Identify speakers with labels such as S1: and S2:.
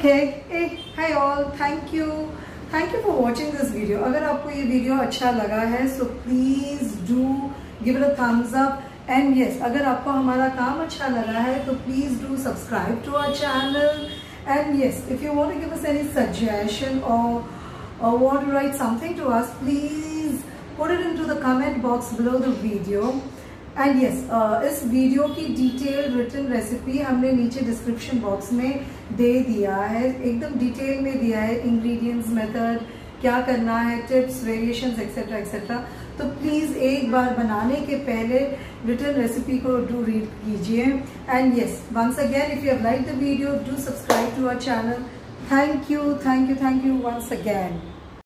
S1: Okay, hey, hi all, thank you for watching this video. अगर आपको ये वीडियो अच्छा लगा है so please do give it a thumbs up and yes, अगर आपको हमारा काम अच्छा लगा है तो please do subscribe to our channel and yes, if you want to give us any suggestion or want to write something to us, please put it into the comment box below the video. And yes, इस वीडियो की detail written recipe हमने नीचे description box में दे दिया है, एकदम डिटेल में दिया है, इंग्रेडिएंट्स, मेथड, क्या करना है, टिप्स, वेरिएशंस एक्सेट्रा एक्सेट्रा. तो प्लीज़ एक बार बनाने के पहले रिटन रेसिपी को डू रीड कीजिए. And yes, once again if you have like the video, do subscribe to our channel. Thank you once again.